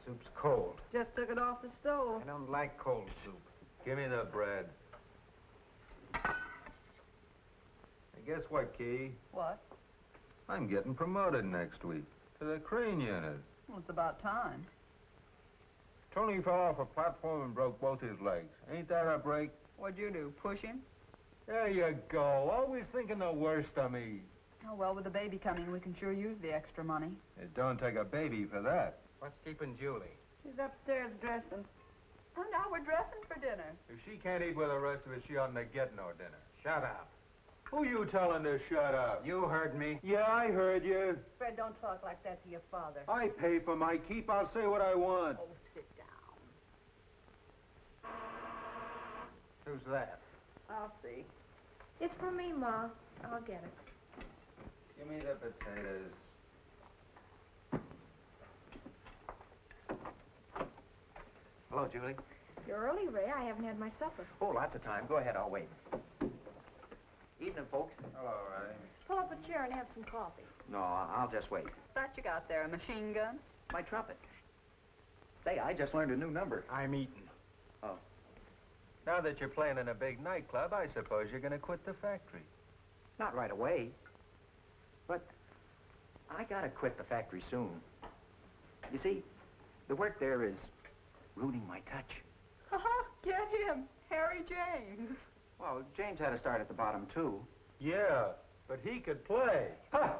Soup's cold. Just took it off the stove. I don't like cold soup. Give me the bread. Hey, guess what, Key? What? I'm getting promoted next week to the crane unit. Well, it's about time. Tony fell off a platform and broke both his legs. Ain't that a break? What'd you do, push him? There you go. Always thinking the worst of me. Oh, well, with the baby coming, we can sure use the extra money. It don't take a baby for that. What's keeping Julie? She's upstairs dressing. Oh, now we're dressing for dinner. If she can't eat with the rest of us, she oughtn't to get no dinner. Shut up. Who you telling to shut up? You heard me. Yeah, I heard you. Fred, don't talk like that to your father. I pay for my keep. I'll say what I want. Oh, sit down. Who's that? I'll see. It's for me, Ma. I'll get it. Give me the potatoes. Hello, Julie. You're early, Ray. I haven't had my supper. Oh, lots of time. Go ahead, I'll wait. Evening, folks. Hello, Ray. Pull up a chair and have some coffee. No, I'll just wait. What you got there, a machine gun? My trumpet. Say, I just learned a new number. I'm eating. Oh. Now that you're playing in a big nightclub, I suppose you're going to quit the factory. Not right away. But I gotta quit the factory soon. You see, the work there is ruining my touch. Ha-ha, get him, Harry James. Well, James had to start at the bottom, too. Yeah, but he could play. Huh!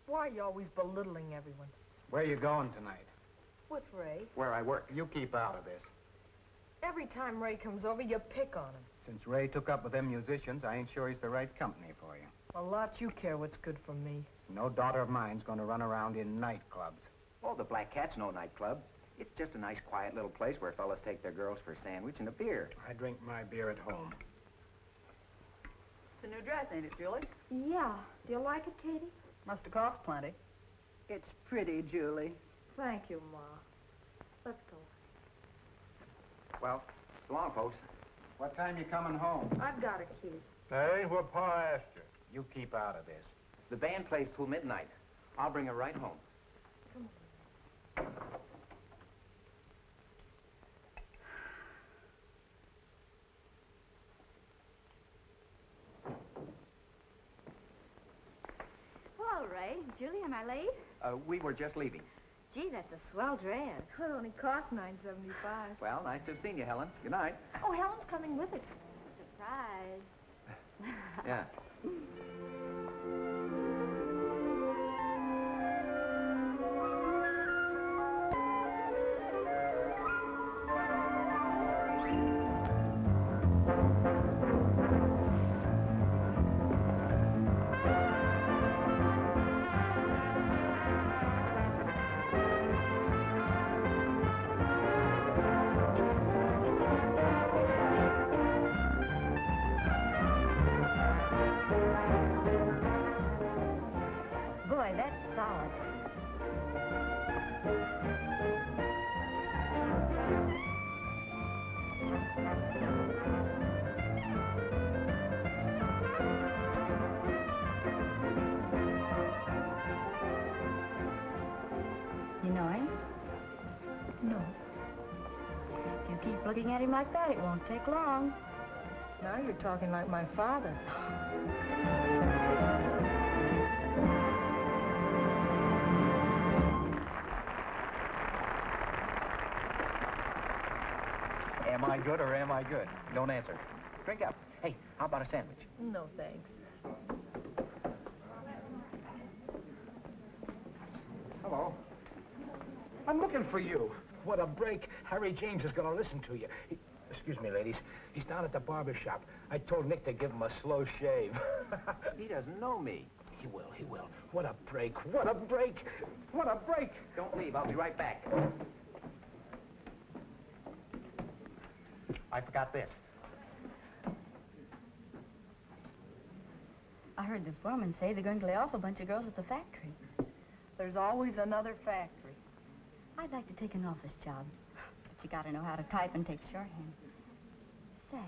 Why are you always belittling everyone? Where you going tonight? With Ray. Where I work. You keep out of this. Every time Ray comes over, you pick on him. Since Ray took up with them musicians, I ain't sure he's the right company for you. A lot you care what's good for me. No daughter of mine's gonna run around in nightclubs. Oh, the Black Cat's no nightclub. It's just a nice, quiet little place where fellas take their girls for a sandwich and a beer. I drink my beer at home. It's a new dress, ain't it, Julie? Yeah. Do you like it, Katie? Must have cost plenty. It's pretty, Julie. Thank you, Ma. Let's go. Well, so long, folks. What time you coming home? I've got a key. That ain't what Pa asked you. You keep out of this. The band plays till midnight. I'll bring her right home. Come on. Well, Ray. Julie, am I late? We were just leaving. Gee, that's a swell dress. It only cost $9.75. Well, nice to have seen you, Helen. Good night. Oh, Helen's coming with us. Surprise. Yeah. Looking at him like that, it won't take long. Now you're talking like my father. Am I good or am I good? Don't answer. Drink up. Hey, how about a sandwich? No, thanks. Hello. I'm looking for you. What a break. Harry James is going to listen to you. Excuse me, ladies. He's down at the barber shop. I told Nick to give him a slow shave. He doesn't know me. He will, he will. What a break. What a break. What a break. Don't leave. I'll be right back. I forgot this. I heard the foreman say they're going to lay off a bunch of girls at the factory. There's always another factory. I'd like to take an office job, but you gotta know how to type and take shorthand. Say,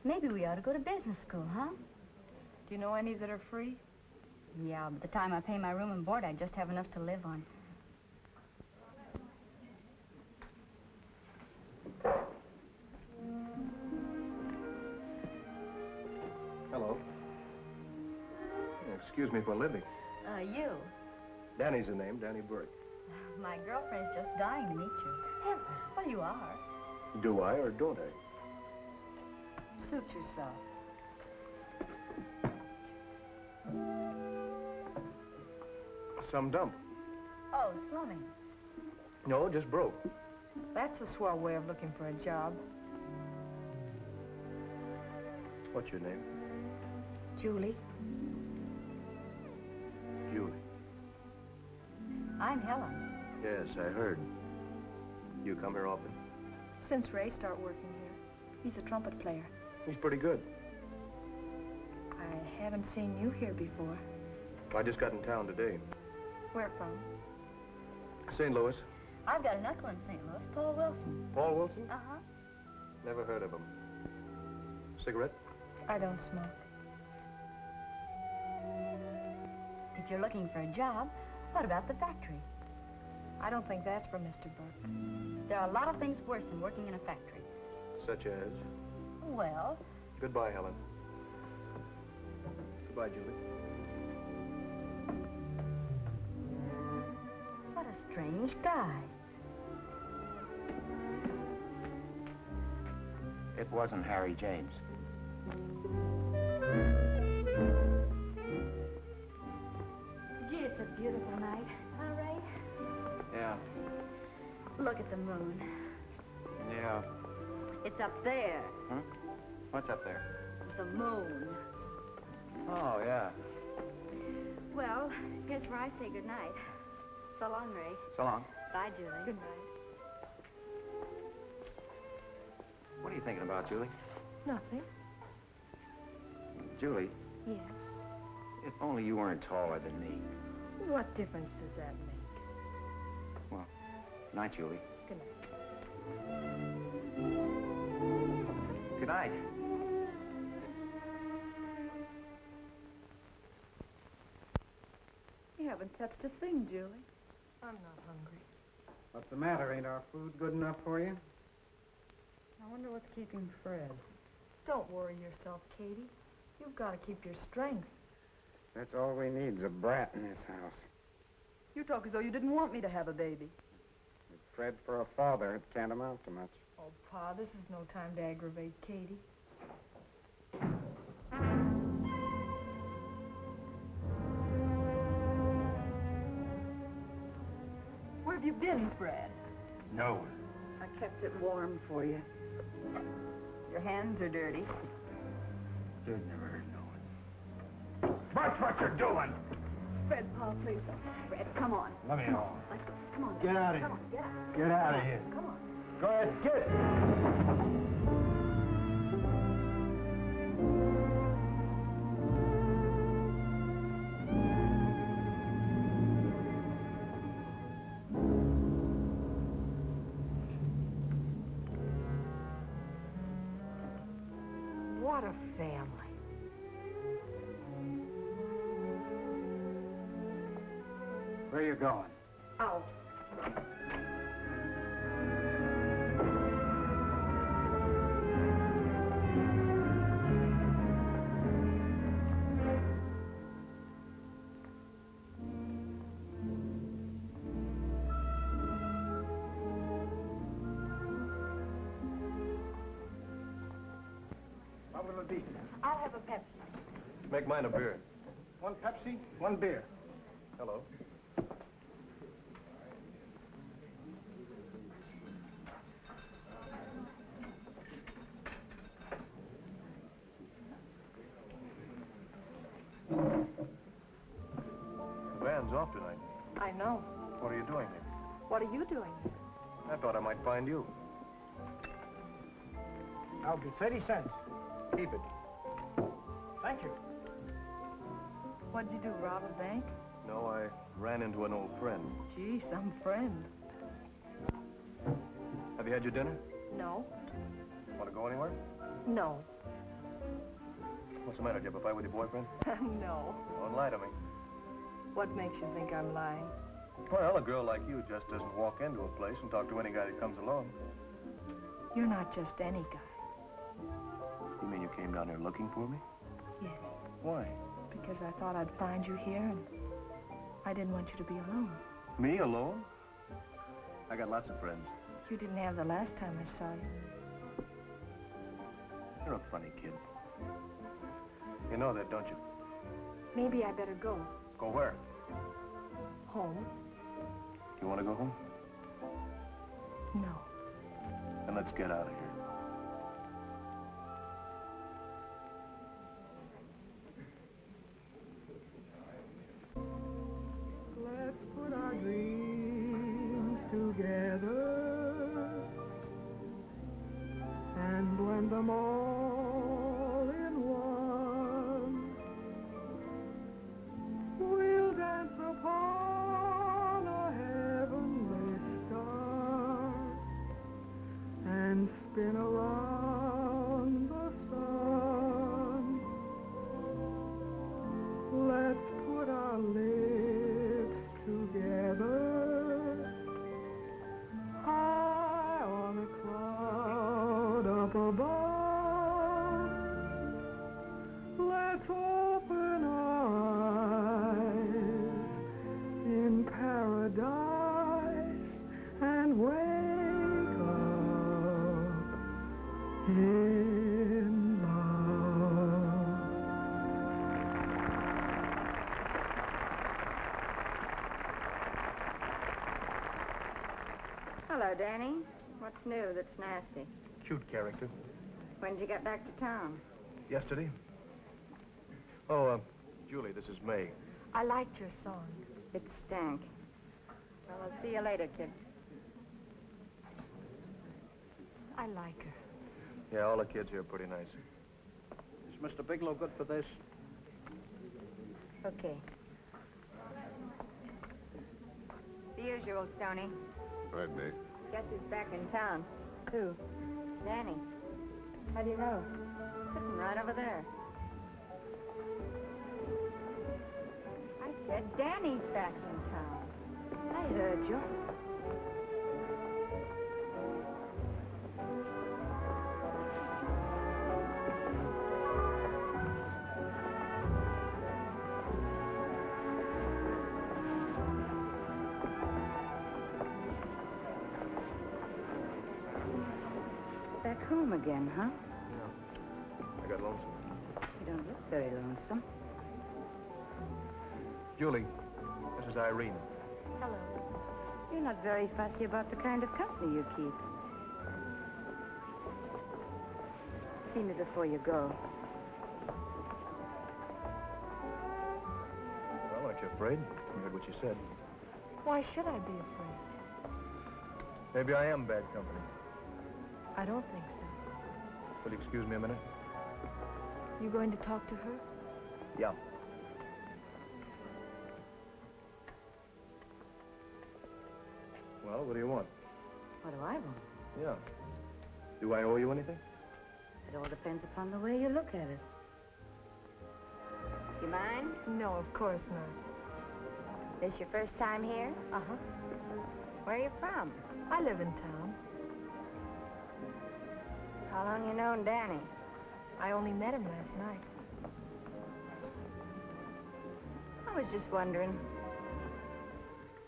maybe we ought to go to business school, huh? Do you know any that are free? Yeah, by the time I pay my room and board, I'd just have enough to live on. Hello. Excuse me for a living. You. Danny's the name, Danny Burke. My girlfriend's just dying to meet you. Heavens, well, you are. Do I or don't I? Suit yourself. Some dump. Oh, slumming. No, just broke. That's a swell way of looking for a job. What's your name? Julie. Julie. I'm Helen. Yes, I heard. You come here often? Since Ray started working here. He's a trumpet player. He's pretty good. I haven't seen you here before. I just got in town today. Where from? St. Louis. I've got an uncle in St. Louis, Paul Wilson. Paul Wilson? Uh-huh. Never heard of him. Cigarette? I don't smoke. If you're looking for a job, what about the factory? I don't think that's for Mr. Burke. There are a lot of things worse than working in a factory. Such as? Well, Goodbye, Helen. Goodbye, Julie. what a strange guy. It wasn't Harry James. Gee, it's a beautiful night. Huh, Ray? Yeah. Look at the moon. Yeah. It's up there. Hmm? What's up there? The moon. Oh, yeah. Well, here's where I say goodnight. So long, Ray. So long. Bye, Julie. Good night. What are you thinking about, Julie? Nothing. Julie, Yes. if only you weren't taller than me. What difference does that make? Well, night, Julie. Good night. Good night. You haven't touched a thing, Julie. I'm not hungry. What's the matter? Ain't our food good enough for you? I wonder what's keeping Fred. Don't worry yourself, Katie. You've got to keep your strength. That's all we need is a brat in this house. You talk as though you didn't want me to have a baby. With Fred for a father, it can't amount to much. Oh, Pa, this is no time to aggravate Katie. Where have you been, Fred? No. I kept it warm for you. Your hands are dirty. You'd never heard no one. Watch what you're doing! Fred, Pa, please don't. Fred, come on. Let me know. Let's go. Come on. Get out of Come here. on, get out. Get out of here. Come on. Go ahead, get. What a family. Where you going? Out. have a beef? I'll have a Pepsi. Make mine a beer. 1 Pepsi, 1 beer. Hello. The band's off tonight. I know. What are you doing here? What are you doing? I thought I might find you. I'll be 30 cents. Keep it. Thank you. What'd you do, rob a bank? No, I ran into an old friend. Gee, some friend. Have you had your dinner? No. Want to go anywhere? No. What's the matter? Did you have a fight with your boyfriend? No. Don't lie to me. What makes you think I'm lying? Well, a girl like you just doesn't walk into a place and talk to any guy that comes along. You're not just any guy. You mean you came down here looking for me? Yes. Why? Because I thought I'd find you here, and I didn't want you to be alone. Me alone? I got lots of friends. You didn't have the last time I saw you. You're a funny kid. You know that, don't you? Maybe I better go. Go where? Home? You want to go home? No. Then let's get out of here. Let's put our dreams together and blend them all in one. We'll dance upon a heavenly star and spin around the sun. Let's put our lips together high on a cloud up above. Let's open our eyes in paradise and wake up in love. Hello, Danny. What's new that's nasty? Cute character. When did you get back to town? Yesterday? Oh, Julie, this is May. I liked your song. It stank. Well, I'll see you later, kid. I like her. Yeah, all the kids here are pretty nice. Is Mr. Bigelow good for this? Okay. The usual, Stoney. Right, May. Guess who's back in town? Who? Danny. How do you know? Sitting right over there. I said Danny's back in town. I heard you. Back home again, huh? I got lonesome. You don't look very lonesome. Julie, this is Irene. Hello. You're not very fussy about the kind of company you keep. See me before you go. Well, aren't you afraid? I heard what you said. Why should I be afraid? Maybe I am bad company. I don't think so. Will you excuse me a minute? You going to talk to her? Yeah. Well, what do you want? What do I want? Yeah. Do I owe you anything? It all depends upon the way you look at it. You mind? No, of course not. This your first time here? Uh-huh. Where are you from? I live in town. How long you known Danny? I only met him last night. I was just wondering.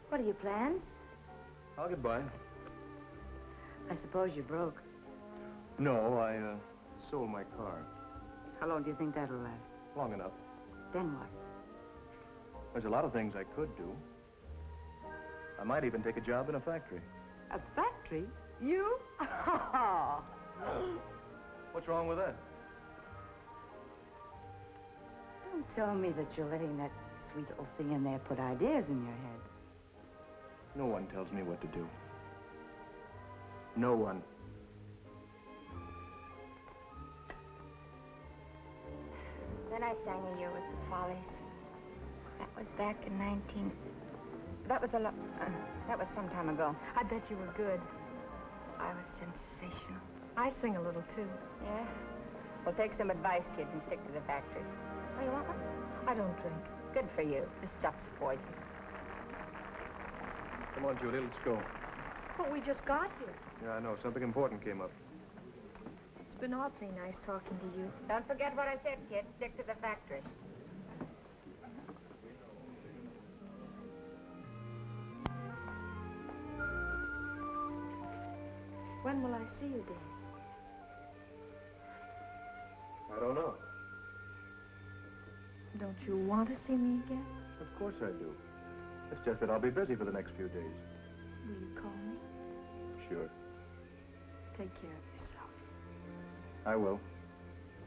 What are your plans? I'll get by. I suppose you're broke. No, I sold my car. How long do you think that'll last? Long enough. Then what? There's a lot of things I could do. I might even take a job in a factory. A factory? You? What's wrong with that? Don't tell me that you're letting that sweet old thing in there put ideas in your head. No one tells me what to do. No one. Then I sang a year with the Follies. That was back in 19... That was some time ago. I bet you were good. I was sensational. I sing a little, too. Yeah? Well, take some advice, kids, and stick to the factory. Oh, you want one? I don't drink. Good for you. This stuff's poison. Come on, Julie, let's go. But we just got here. Yeah, I know. Something important came up. It's been awfully nice talking to you. Don't forget what I said, kid. Stick to the factory. When will I see you, Dad? I don't know. Don't you want to see me again? Of course I do. It's just that I'll be busy for the next few days. Will you call me? Sure. Take care of yourself. I will.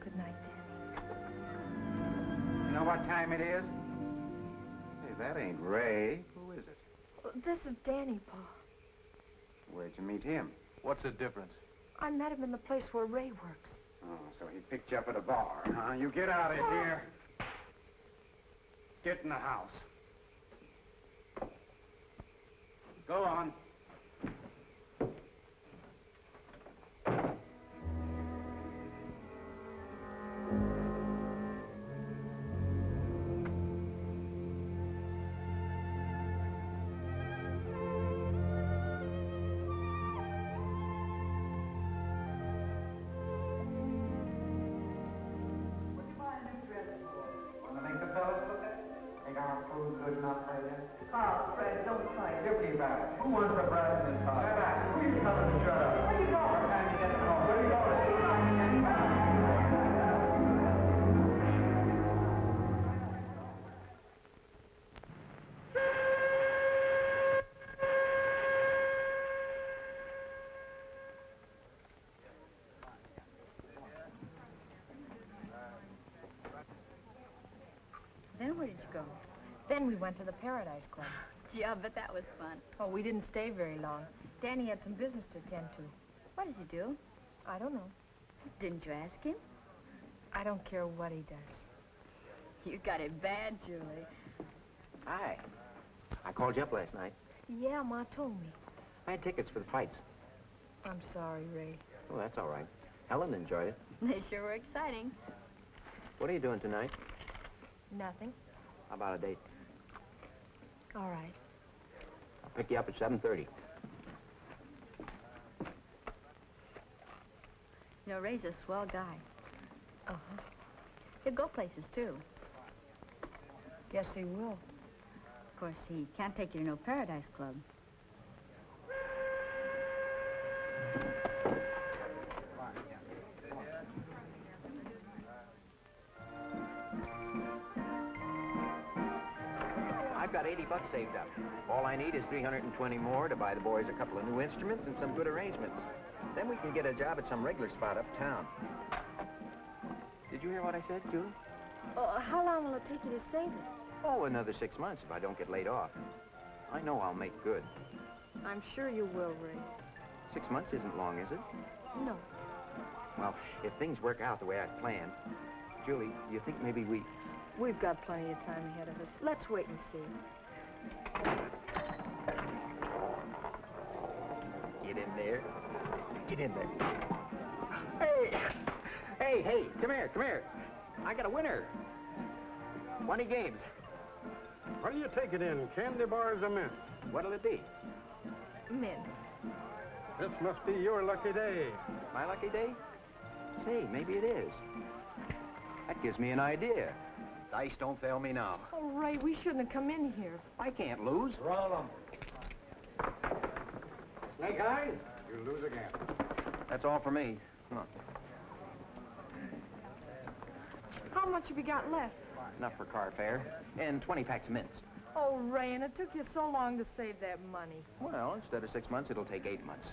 Good night, Danny. You know what time it is? Hey, that ain't Ray. Who is it? This is Danny, Pa. Where'd you meet him? What's the difference? I met him in the place where Ray works. Oh, so he picked you up at a bar, huh? You get out of here. Get in the house. Go on. Who wants a brass in his car? Who are you telling to shut up? Where are you going? What time you getting home? Where are you going? Then where did you go? Then we went to the Paradise Club. Yeah, but that was fun. Oh, we didn't stay very long. Danny had some business to attend to. What did you do? I don't know. Didn't you ask him? I don't care what he does. You got it bad, Julie. Hi. I called you up last night. Yeah, Ma told me. I had tickets for the fights. I'm sorry, Ray. Oh, that's all right. Helen enjoyed it. They sure were exciting. What are you doing tonight? Nothing. How about a date? All right. I'll pick you up at 7:30. You know, Ray's a swell guy. Uh-huh. He'll go places, too. Yes, he will. Of course, he can't take you to no Paradise Club. I've got $80 saved up. All I need is $320 more to buy the boys a couple of new instruments and some good arrangements. Then we can get a job at some regular spot uptown. Did you hear what I said, Julie? How long will it take you to save it? Oh, another 6 months if I don't get laid off. I know I'll make good. I'm sure you will, Ray. 6 months isn't long, is it? No. Well, if things work out the way I planned, Julie, do you think maybe we... We've got plenty of time ahead of us. Let's wait and see. Get in there. Get in there. Hey, come here. I got a winner. 20 games. What do you take it in, candy bars or mint? What'll it be? Mint. This must be your lucky day. My lucky day? Say, maybe it is. That gives me an idea. Dice don't fail me now. Oh, Ray, we shouldn't have come in here. I can't lose. Roll them. Snake eyes, you lose again. That's all for me. Come on. How much have you got left? Enough for car fare and 20 packs of mints. Oh, Ray, and it took you so long to save that money. Well, instead of 6 months, it'll take 8 months.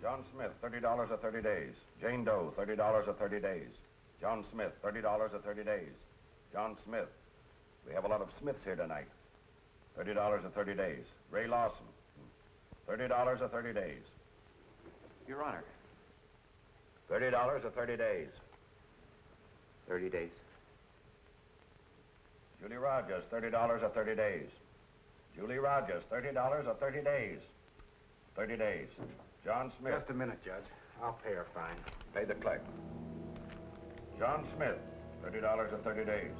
John Smith, $30 or 30 days. Jane Doe, $30 or 30 days. John Smith, $30 or 30 days. John Smith. We have a lot of Smiths here tonight. $30 or 30 days. Ray Lawson, $30 or 30 days. Your Honor. $30 or 30 days. 30 days. Julie Rogers, $30 or 30 days. Julie Rogers, $30 or 30 days. 30 days. John Smith. Just a minute, Judge. I'll pay her fine. Pay the clerk. John Smith, $30 or 30 days.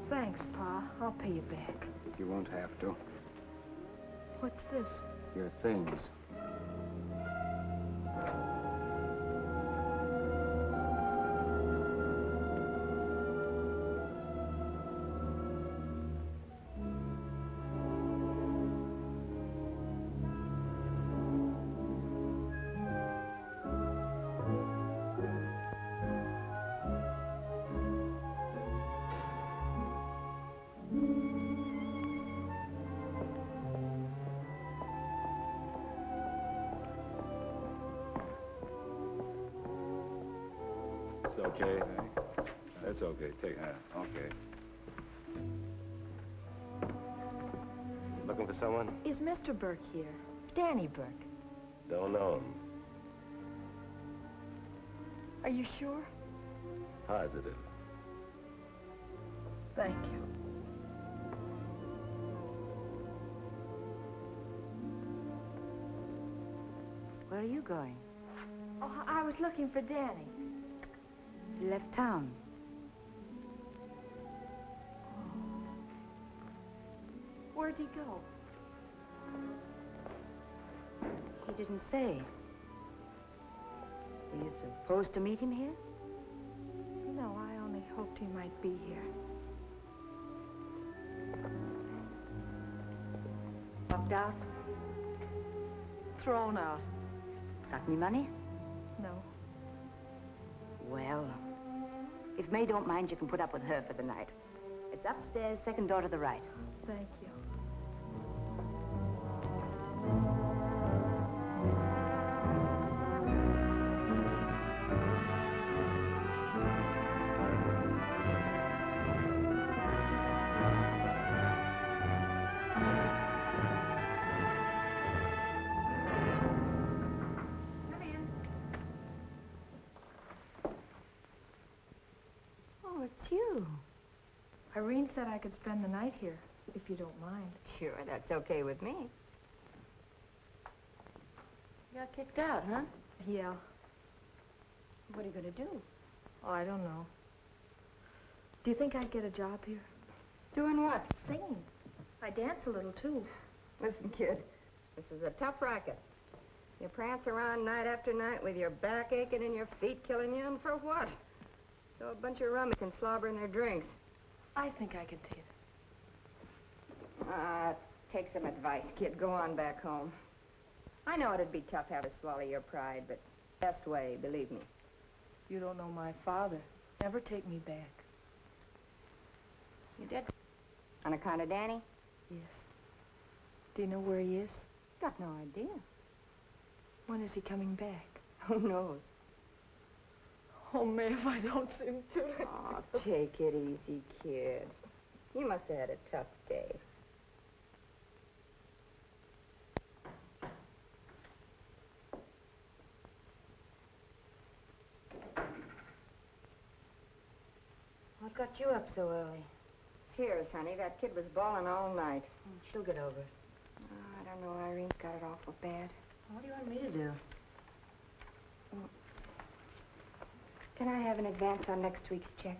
Thanks, Pa. I'll pay you back. You won't have to. What's this? Your things. Okay. That's okay. Take that. Okay. Looking for someone? Is Mr. Burke here? Danny Burke. Don't know him. Are you sure? Positive. Thank you. Where are you going? Oh, I was looking for Danny. He left town. Where'd he go? He didn't say. Were you supposed to meet him here? No, I only hoped he might be here. Locked out? Thrown out. Got any money? No. Well, if May don't mind, you can put up with her for the night. It's upstairs, second door to the right. Thank you. Oh, it's you. Irene said I could spend the night here, if you don't mind. Sure, that's okay with me. You got kicked out, huh? Yeah. What are you going to do? Oh, I don't know. Do you think I'd get a job here? Doing what? Singing. I dance a little, too. Listen, kid, this is a tough racket. You prance around night after night with your back aching and your feet killing you, and for what? So a bunch of rummies can slobber in their drinks. I think I could do it. Take some advice, kid. Go on back home. I know it'd be tough to have to swallow your pride, but best way, believe me. You don't know my father. Never take me back. You did? On account of Danny? Yes. Do you know where he is? Got no idea. When is he coming back? Who knows? Oh, May, if I don't see him soon. Oh, take it easy, kid. You must have had a tough day. What got you up so early? Tears, honey. That kid was bawling all night. She'll get over it. Oh, I don't know. Irene's got it awful bad. What do you want me to do? Can I have an advance on next week's check?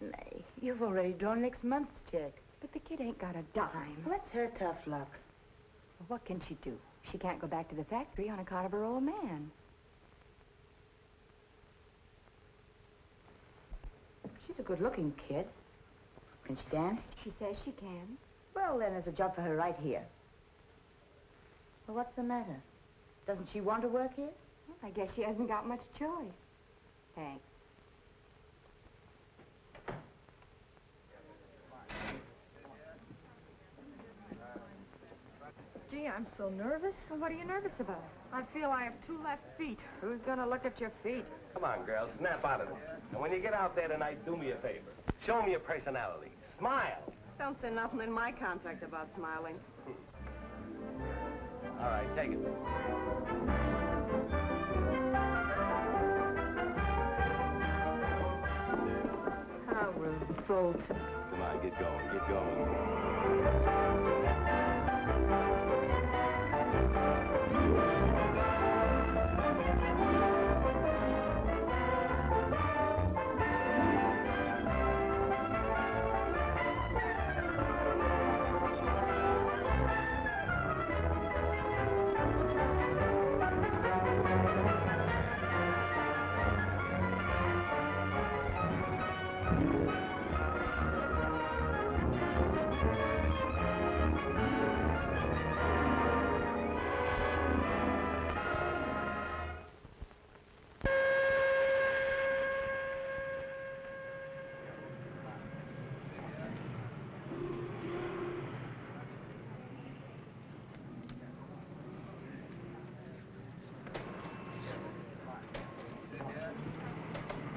May, you've already drawn next month's check. But the kid ain't got a dime. What's her tough luck? Well, what can she do? She can't go back to the factory on account of her old man. She's a good-looking kid. Can she dance? She says she can. Well, then there's a job for her right here. Well, what's the matter? Doesn't she want to work here? Well, I guess she hasn't got much choice. Thanks. Gee, I'm so nervous. Well, what are you nervous about? I feel I have 2 left feet. Who's gonna look at your feet? Come on, girl, snap out of it. And when you get out there tonight, do me a favor. Show me your personality. Smile. Don't say nothing in my contract about smiling. All right, take it. How revolting. Come on, get going, get going.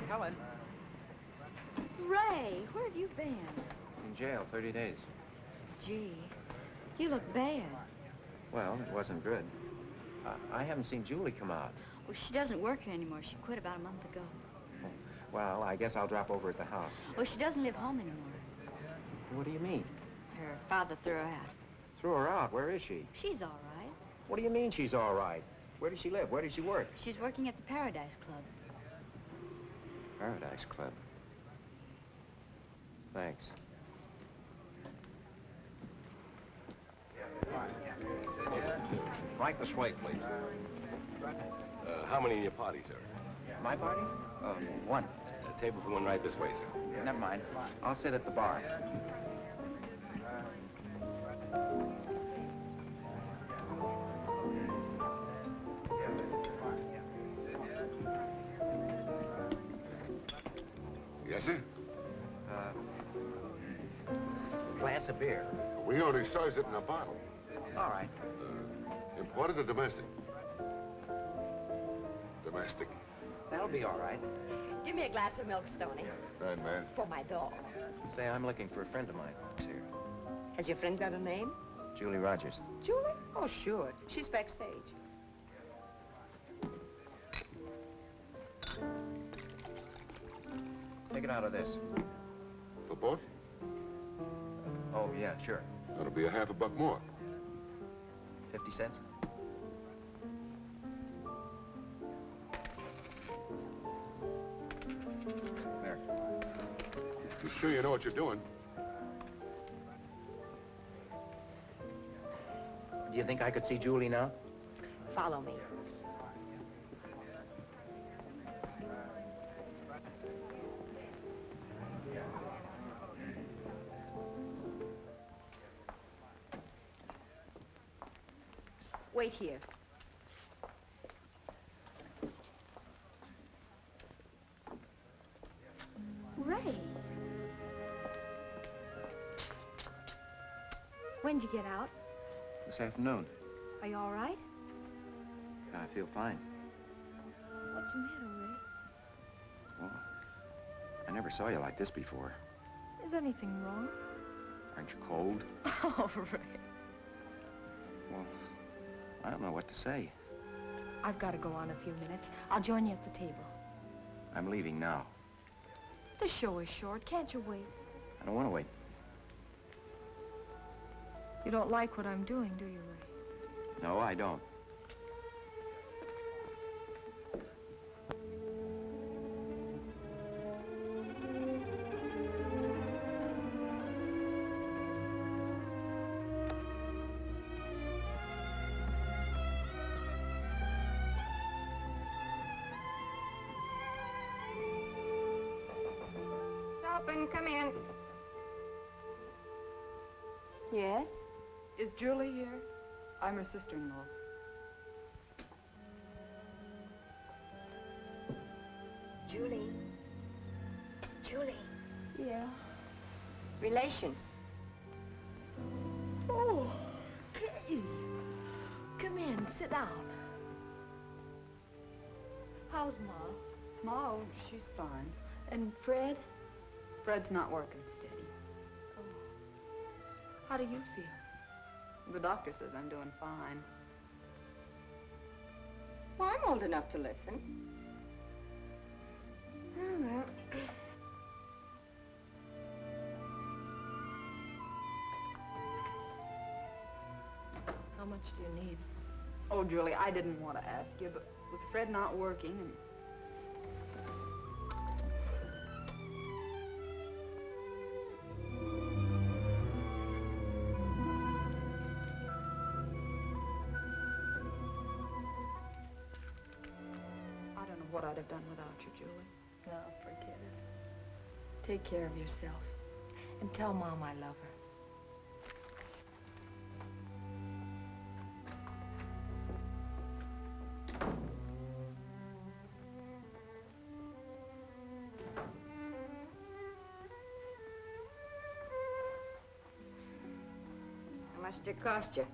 Helen. Ray, where have you been? In jail, 30 days. Gee, you look bad. Well, it wasn't good. I haven't seen Julie come out. Well, she doesn't work here anymore. She quit about a month ago. Well, I guess I'll drop over at the house. Well, she doesn't live home anymore. What do you mean? Her father threw her out. Threw her out? Where is she? She's all right. What do you mean she's all right? Where does she live? Where does she work? She's working at the Paradise Club. Paradise Club. Thanks. Right this way, please. How many in your party, sir? My party? One. Table for one right this way, sir. Never mind. I'll sit at the bar. Yes, sir? Glass of beer. We only serves it in a bottle. All right. Imported or domestic? Domestic. That'll be all right. Give me a glass of milk, Stoney. Right, man. For my dog. Say, I'm looking for a friend of mine who's here. Has your friend got a name? Julie Rogers. Julie? Oh, sure. She's backstage. Take it out of this. For both? Oh, yeah, sure. That'll be a half a buck more. 50 cents? There. You sure you know what you're doing? Do you think I could see Julie now? Follow me. Wait here. Ray. When'd you get out? This afternoon. Are you all right? I feel fine. What's the matter, Ray? Well, I never saw you like this before. Is anything wrong? Aren't you cold? Oh, Ray. Well, I don't know what to say. I've got to go on a few minutes. I'll join you at the table. I'm leaving now. The show is short. Can't you wait? I don't want to wait. You don't like what I'm doing, do you, Ray? No, I don't. open. Come in. Yes? Is Julie here? I'm her sister-in-law. Julie. Julie. Yeah. Relations. Oh, Katie. Come in, sit down. How's Ma? Ma, oh, she's fine. And Fred? Fred's not working steady. Oh. How do you feel? The doctor says I'm doing fine. Well, I'm old enough to listen. Oh, well. How much do you need? Oh, Julie, I didn't want to ask you, but with Fred not working and... I don't know what I'd have done without you, Julie. No, forget it. Take care of yourself. And tell Mom I love her. How much did it cost you?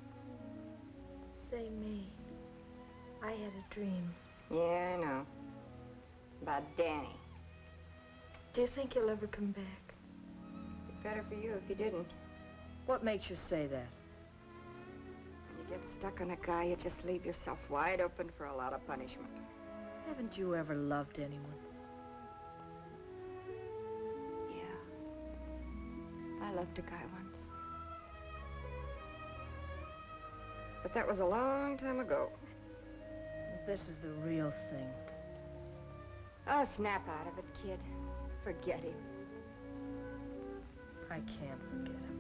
Say, me. I had a dream. Yeah, I know. About Danny. Do you think he'll ever come back? Be better for you if he didn't. What makes you say that? When you get stuck on a guy, you just leave yourself wide open for a lot of punishment. Haven't you ever loved anyone? Yeah. I loved a guy once. But that was a long time ago. This is the real thing. Oh, snap out of it, kid. Forget him. I can't forget him.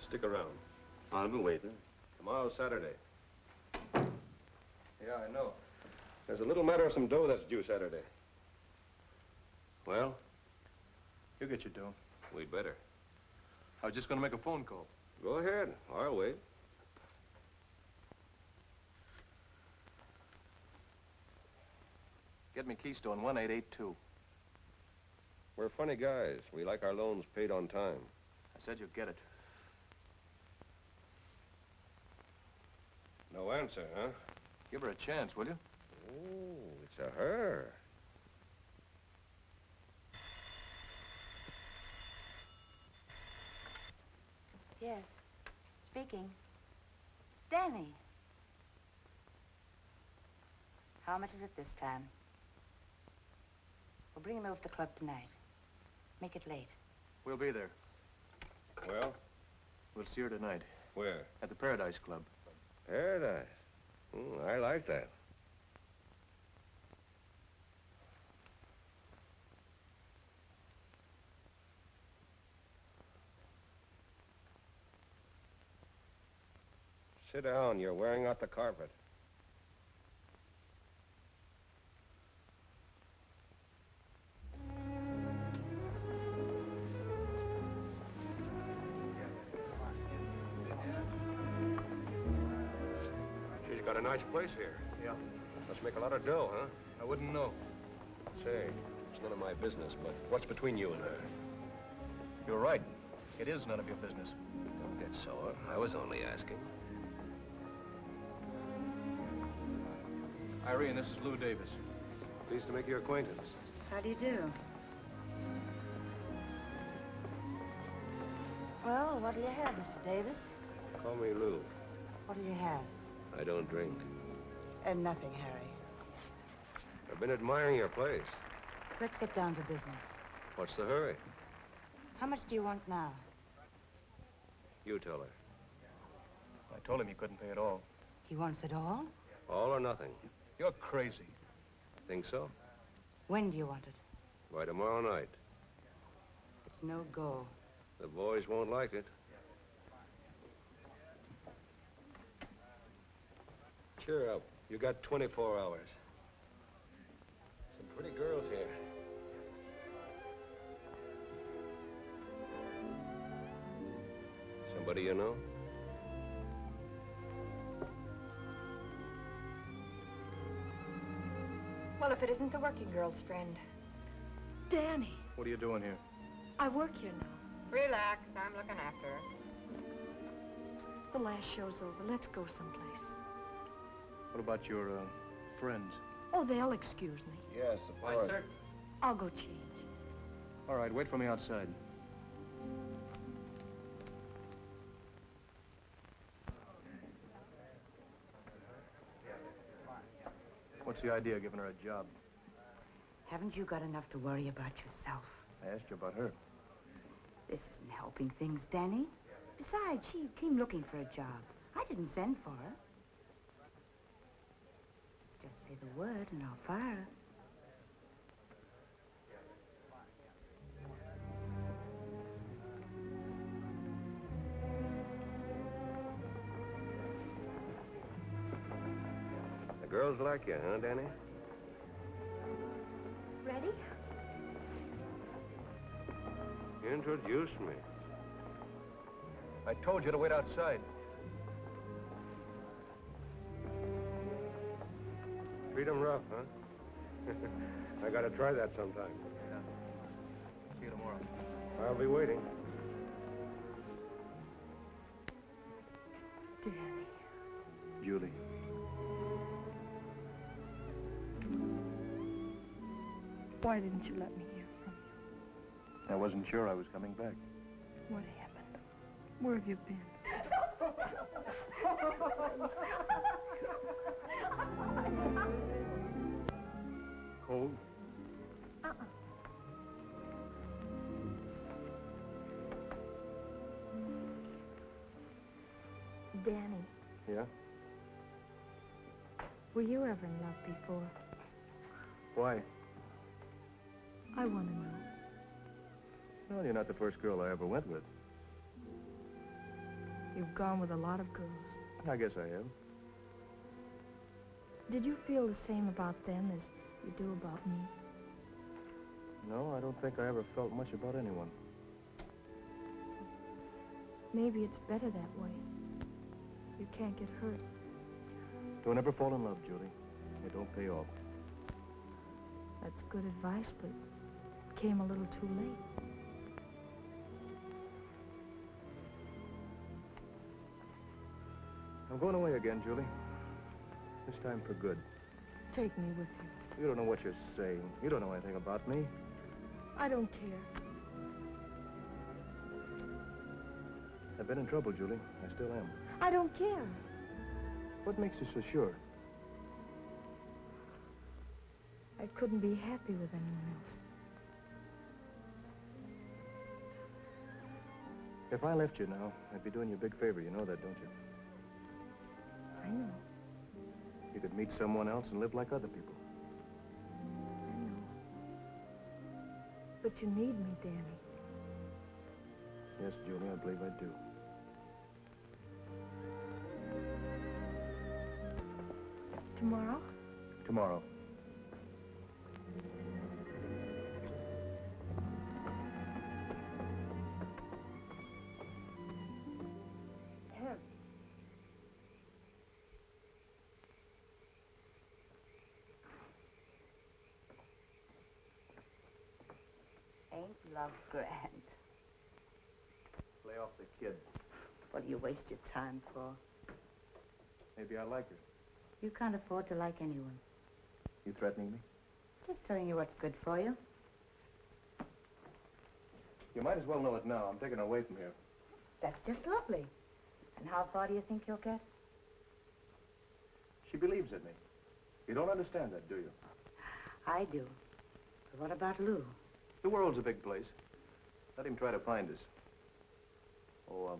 Stick around. I'll be waiting. Tomorrow's Saturday. Yeah, I know. There's a little matter of some dough that's due Saturday. Well? You get your dough. We'd better. I was just going to make a phone call. Go ahead. I'll wait. Get me Keystone 1882. We're funny guys. We like our loans paid on time. I said you'd get it. No answer, huh? Give her a chance, will you? Oh, it's a her. Yes. Speaking. Danny. How much is it this time? We'll bring him over to the club tonight. Make it late. We'll be there. Well? We'll see her tonight. Where? At the Paradise Club. Paradise. I like that. Sit down. You're wearing out the carpet. She's got a nice place here. Yeah. Must make a lot of dough, huh? I wouldn't know. Say, it's none of my business, but what's between you and her? You're right. It is none of your business. Don't get sore. I was only asking. Irene, this is Lou Davis. Pleased to make your acquaintance. How do you do? Well, what'll you have, Mr. Davis? Call me Lou. What'll you have? I don't drink. And nothing, Harry. I've been admiring your place. Let's get down to business. What's the hurry? How much do you want now? You tell her. I told him you couldn't pay it all. He wants it all? All or nothing. You're crazy. Think so? When do you want it? By tomorrow night. It's no go. The boys won't like it. Cheer up. You got 24 hours. Some pretty girls here. Somebody you know? Well, if it isn't the working girl's friend. Danny, What are you doing here? I work here now. Relax. I'm looking after her. The last show's over. Let's go someplace. What about your, friends? Oh, they'll excuse me. Yes, of course. sir. I'll go change. All right, wait for me outside. What's the idea of giving her a job? Haven't you got enough to worry about yourself? I asked you about her. This isn't helping things, Danny. Besides, she came looking for a job. I didn't send for her. Just say the word and I'll fire her. The girls like you, huh, Danny? Ready? Introduce me. I told you to wait outside. Treat 'em rough, huh? I gotta try that sometime. Yeah. See you tomorrow. I'll be waiting. Danny. Julie. Why didn't you let me hear from you? I wasn't sure I was coming back. What happened? Where have you been? Cold? Danny, Yeah? were you ever in love before? Why? I want to know. Well, you're not the first girl I ever went with. You've gone with a lot of girls. I guess I have. Did you feel the same about them as you do about me? No, I don't think I ever felt much about anyone. Maybe it's better that way. You can't get hurt. Don't ever fall in love, Julie. It don't pay off. That's good advice, but it came a little too late. I'm going away again, Julie. This time for good. Take me with you. You don't know what you're saying. You don't know anything about me. I don't care. I've been in trouble, Julie. I still am. I don't care. What makes you so sure? I couldn't be happy with anyone else. If I left you now, I'd be doing you a big favor. You know that, don't you? I know. You could meet someone else and live like other people. I know. But you need me, Danny. Yes, Julie, I believe I do. Tomorrow? Tomorrow. Ain't love grand? Play off the kid. What do you waste your time for? Maybe I like her. You can't afford to like anyone. You threatening me? Just telling you what's good for you. You might as well know it now. I'm taking her away from here. That's just lovely. And how far do you think you'll get? She believes in me. You don't understand that, do you? I do. But what about Lou? The world's a big place. Let him try to find us. Oh,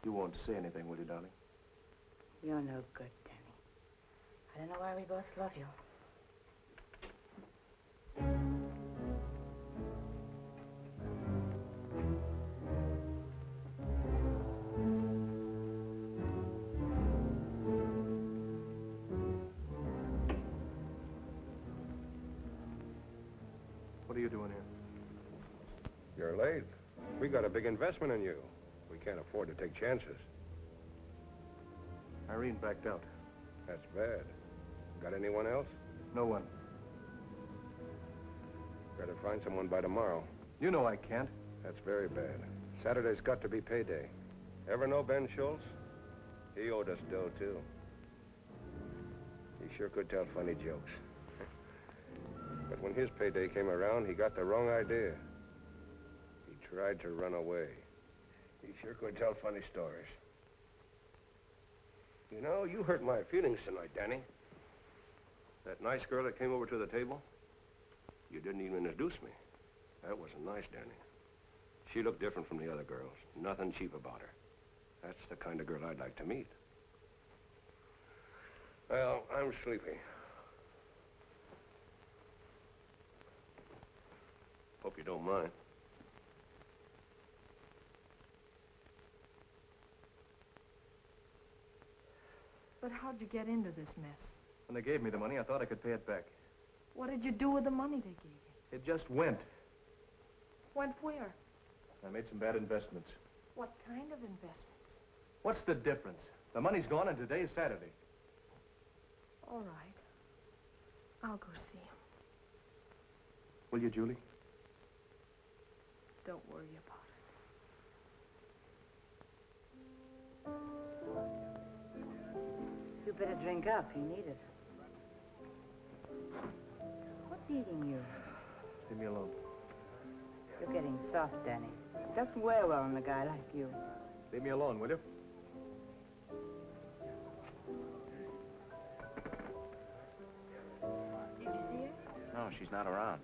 you won't say anything, will you, darling? You're no good, Danny. I don't know why we both love you. Better late. We got a big investment in you. We can't afford to take chances. Irene backed out. That's bad. Got anyone else? No one. Better find someone by tomorrow. You know I can't. That's very bad. Saturday's got to be payday. Ever know Ben Schultz? He owed us dough, too. He sure could tell funny jokes. But when his payday came around, he got the wrong idea. He tried to run away. He sure could tell funny stories. You know, you hurt my feelings tonight, Danny. That nice girl that came over to the table, you didn't even introduce me. That wasn't nice, Danny. She looked different from the other girls. Nothing cheap about her. That's the kind of girl I'd like to meet. Well, I'm sleepy. Hope you don't mind. But how'd you get into this mess? When they gave me the money, I thought I could pay it back. What did you do with the money they gave you? It just went. Went where? I made some bad investments. What kind of investments? What's the difference? The money's gone and today's Saturday. All right. I'll go see him. Will you, Julie? Don't worry about You better drink up. You need it. What's eating you? Leave me alone. You're getting soft, Danny. It doesn't wear well on a guy like you. Leave me alone, will you? Did you see her? No, she's not around.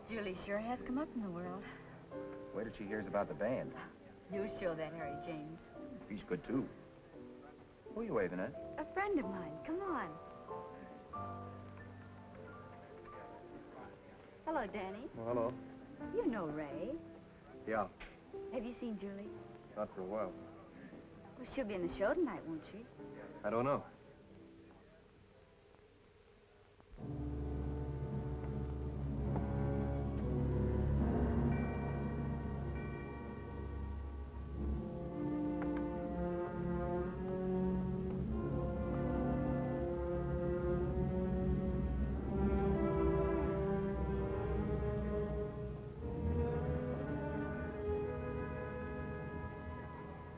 Julie sure has come up in the world. Where did she hear about the band? You show that, Harry James. He's good, too. Who are you waving at? A friend of mine. Come on. Hello, Danny. Well, hello. You know Ray. Yeah, Have you seen Julie? not for a while. Well, she'll be in the show tonight, won't she? I don't know.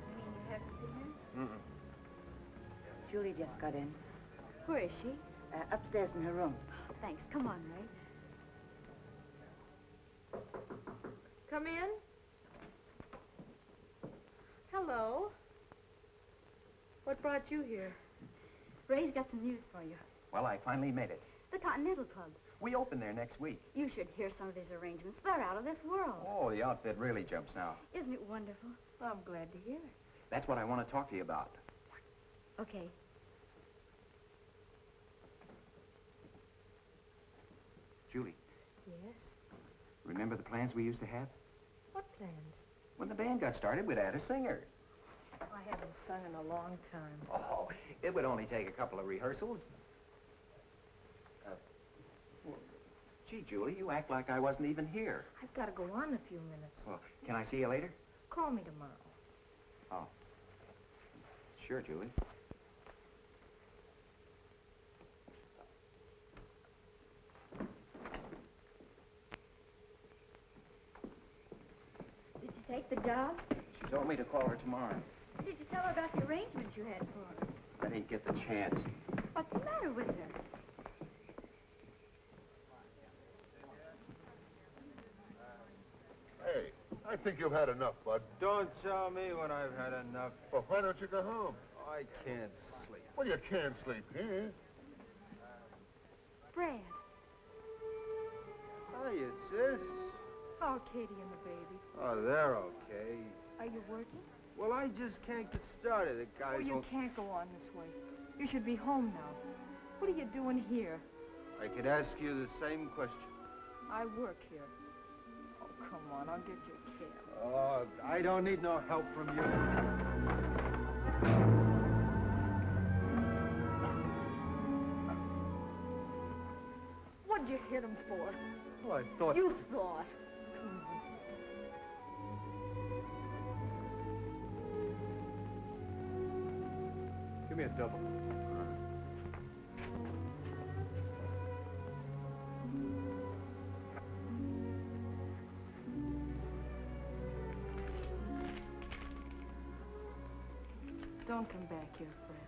You mean you haven't seen her? Mm-mm. Julie just got in. Where is she? Upstairs in her room. Thanks. Come on, Ray. Come in. Hello. What brought you here? Ray's got some news for you. Well, I finally made it. The Continental Club. We open there next week. You should hear some of his arrangements. They're out of this world. Oh, the outfit really jumps now. Isn't it wonderful? I'm glad to hear it. That's what I want to talk to you about. Okay. Julie, Yes? remember the plans we used to have? What plans? When the band got started, we'd add a singer. I haven't sung in a long time. Oh, it would only take a couple of rehearsals. Well, gee, Julie, you act like I wasn't even here. I've got to go on a few minutes. Well, can I see you later? Call me tomorrow. Oh. Sure, Julie. Did you take the job? She told me to call her tomorrow. Did you tell her about the arrangements you had for her? I didn't get the chance. What's the matter with her? Hey, I think you've had enough, Bud. Don't tell me when I've had enough. Well, why don't you go home? I can't sleep. Well, you can't sleep here. Brad. Hiya, sis. How are Katie and the baby? Oh, they're okay. Are you working? Well, I just can't get started. The guys Oh, you won't... can't go on this way. You should be home now. What are you doing here? I could ask you the same question. I work here. Oh, come on, I'll get you a cab. Oh, I don't need no help from you. What'd you hit him for? Well, I thought... You thought. Give me a double. Don't come back here, Fred.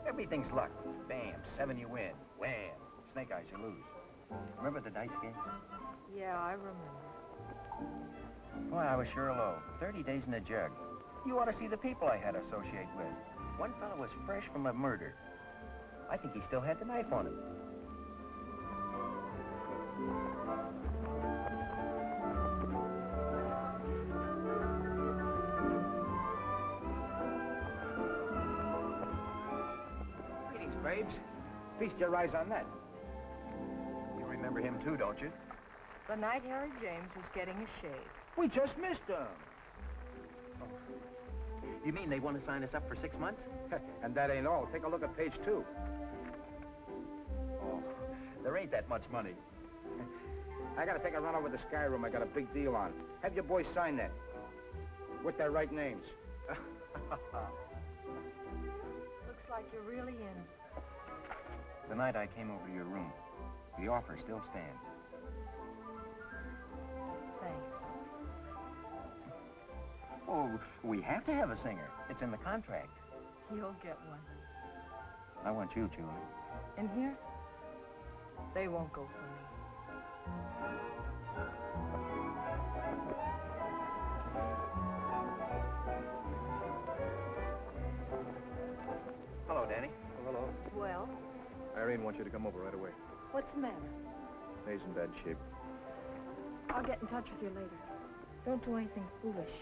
Everything's luck. Bam, 7 you win. Wham, snake eyes you lose. Remember the dice game? Yeah, I remember. Boy, I was sure low. 30 days in a jug. You ought to see the people I had to associate with. One fellow was fresh from a murder. I think he still had the knife on him. Greetings, babes. Feast your eyes on that. You remember for him, too, don't you? The night Harry James was getting a shave. We just missed him. You mean they want to sign us up for 6 months? And that ain't all. Take a look at page 2. Oh, there ain't that much money. I gotta take a run over to Sky Room. I got a big deal on. Have your boys sign that. With their right names. Looks like you're really in. The night I came over to your room, the offer still stands. Thanks. Oh, we have to have a singer. It's in the contract. You'll get one. I want you, Julie. In here? They won't go for me. Hello, Danny. Oh, hello. Well, Irene wants you to come over right away. what's the matter? May's in bad shape. I'll get in touch with you later. Don't do anything foolish.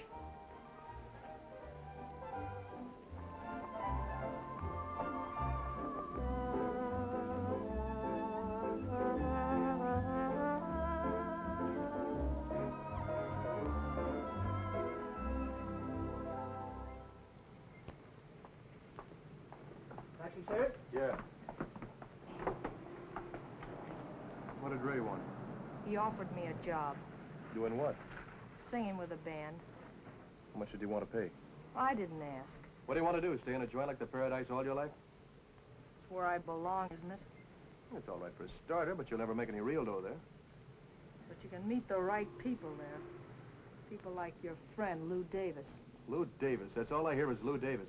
Taxi, sir? Yeah. What did Ray want? He offered me a job, Doing what? singing with a band. How much did he want to pay? I didn't ask. What do you want to do? Stay in a joint like the Paradise all your life? It's where I belong, isn't it? It's all right for a starter, but you'll never make any real dough there. But you can meet the right people there. People like your friend, Lou Davis. Lou Davis. That's all I hear is Lou Davis.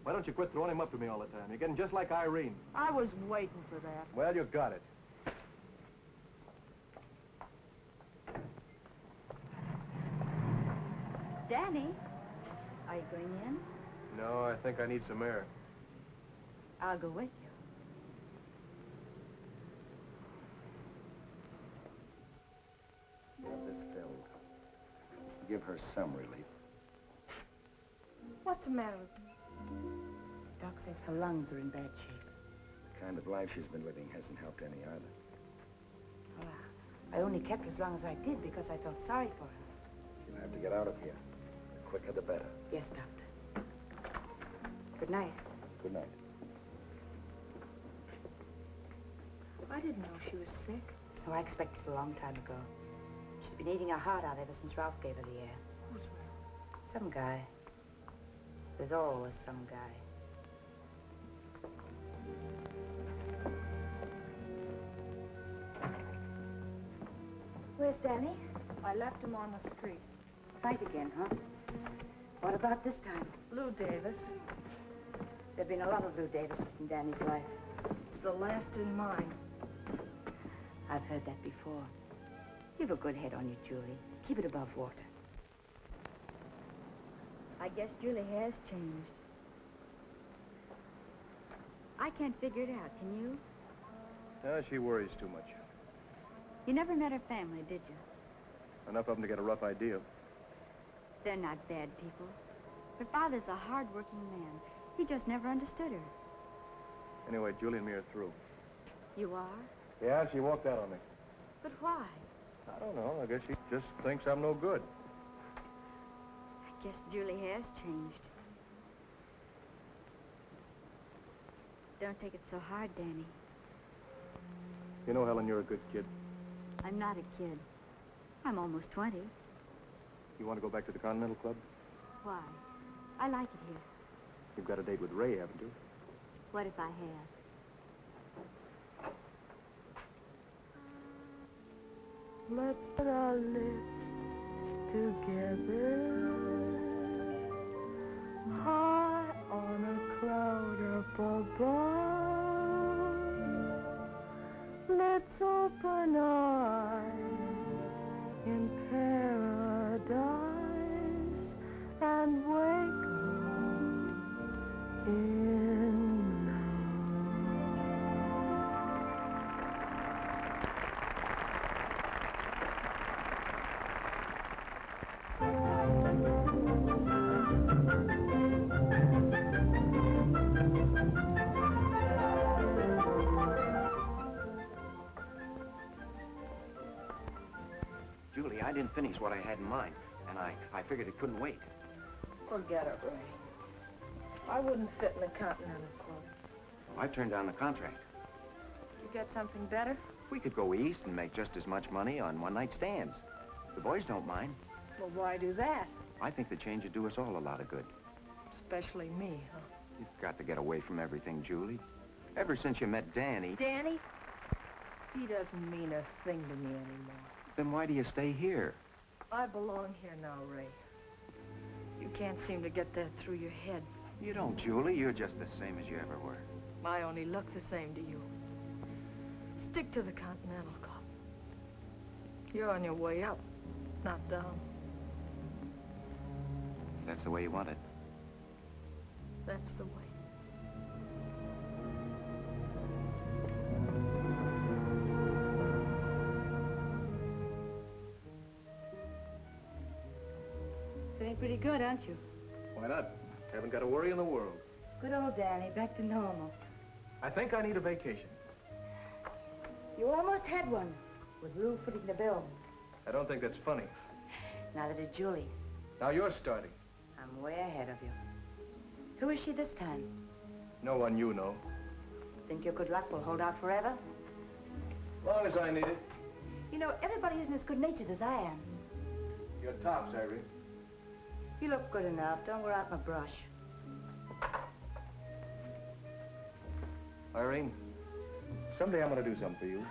Why don't you quit throwing him up to me all the time? You're getting just like Irene. I was waiting for that. Well, you got it. Danny, are you going in? No, I think I need some air. I'll go with you. Have this filled. Give her some relief. What's the matter with me? Doc says her lungs are in bad shape. The kind of life she's been living hasn't helped any either. Well, I only kept her as long as I did because I felt sorry for her. She'll have to get out of here. The quicker the better. Yes, Doctor. Good night. Good night. I didn't know she was sick. Oh, I expected it a long time ago. She's been eating her heart out ever since Ralph gave her the air. Who's well? Some guy. There's always some guy. Where's Danny? I left him on the street. Fight again, huh? What about this time? Lou Davis. There've been a lot of Lou Davises in Danny's life. It's the last in mine. I've heard that before. You've a good head on you, Julie. Keep it above water. I guess Julie has changed. I can't figure it out, can you? She worries too much. You never met her family, did you? Enough of them to get a rough idea. They're not bad people. Her father's a hard-working man. He just never understood her. Anyway, Julie and me are through. You are? Yeah, she walked out on me. But why? I don't know. I guess she just thinks I'm no good. I guess Julie has changed. Don't take it so hard, Danny. You know, Helen, you're a good kid. I'm not a kid. I'm almost 20. You want to go back to the Continental Club? Why? I like it here. You've got a date with Ray, haven't you? What if I have? Let's put our lips together, high on a cloud up above. Let's open our eyes in paradise and wake up in love. finish what I had in mind, and I figured it couldn't wait. Forget it, Ray. I wouldn't fit in the Continental Club. I turned down the contract. You get something better? We could go east and make just as much money on one-night stands. The boys don't mind. Well, why do that? I think the change would do us all a lot of good. Especially me, huh? You've got to get away from everything, Julie. Ever since you met Danny... Danny? He doesn't mean a thing to me anymore. Then why do you stay here? I belong here now, Ray. You can't seem to get that through your head. You don't, Julie. You're just the same as you ever were. I only look the same to you. Stick to the Continental Club. You're on your way up, not down. That's the way you want it. That's the way. Feeling pretty good, aren't you? Why not? Haven't got a worry in the world. Good old Danny, back to normal. I think I need a vacation. You almost had one, with Lou footing the bill. I don't think that's funny. Neither did Julie. Now you're starting. I'm way ahead of you. Who is she this time? No one you know. Think your good luck will hold out forever? As long as I need it. You know, everybody isn't as good-natured as I am. You're tops, Irene. You look good enough. Don't wear out my brush. Irene, someday I'm going to do something for you.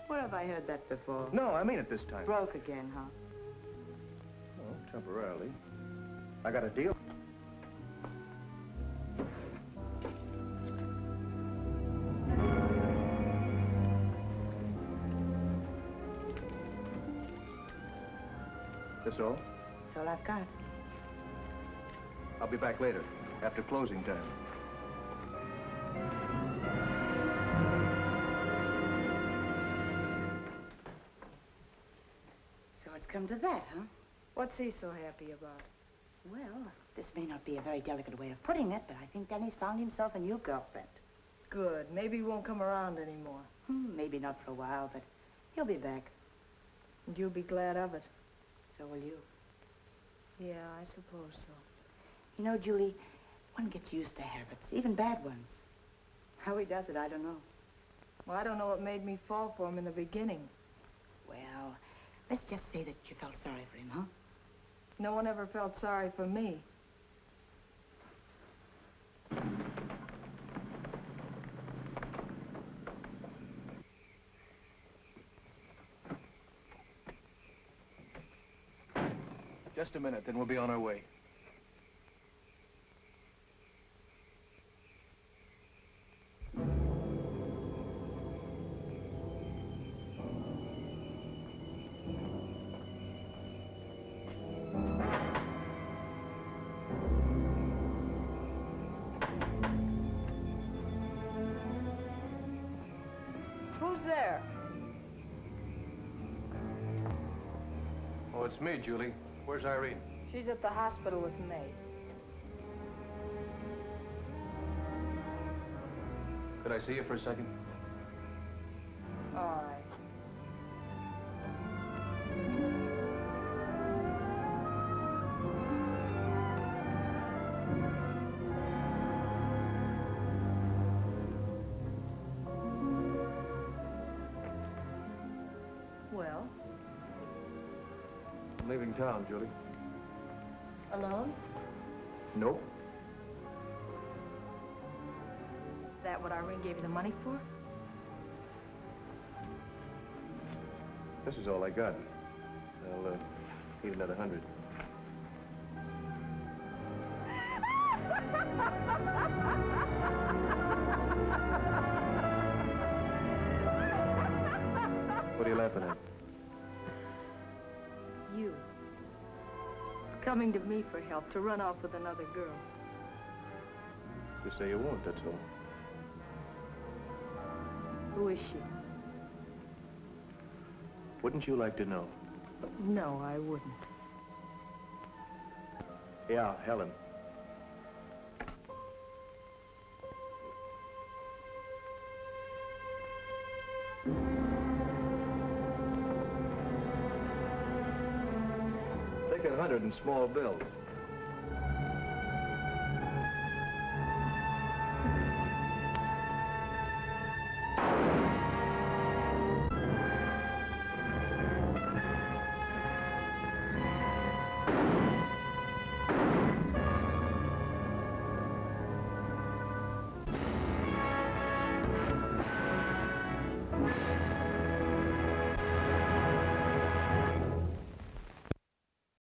Where have I heard that before? No, I mean it this time. Broke again, huh? Well, temporarily. I got a deal. That's all? That's all I've got. I'll be back later, after closing time. So it's come to that, huh? What's he so happy about? Well, this may not be a very delicate way of putting it, but I think Danny's found himself a new girlfriend. Good. Maybe he won't come around anymore. Maybe not for a while, but he'll be back. And you'll be glad of it. So will you. Yeah, I suppose so. You know, Julie, one gets used to habits, even bad ones. How he does it, I don't know. Well, I don't know what made me fall for him in the beginning. Well, let's just say that you felt sorry for him, huh? No one ever felt sorry for me. Just a minute, then we'll be on our way. Who's there? Oh, it's me, Julie. Where's Irene? She's at the hospital with May. Could I see you for a second? All right. Well? I'm leaving town, Julie. Alone? Nope. Is that what Irene gave you the money for? This is all I got. I'll need another 100. What are you laughing at? You. Coming to me for help, to run off with another girl. You say you won't, that's all. Who is she? Wouldn't you like to know? No, I wouldn't. Yeah, Helen. make 100 in small bills.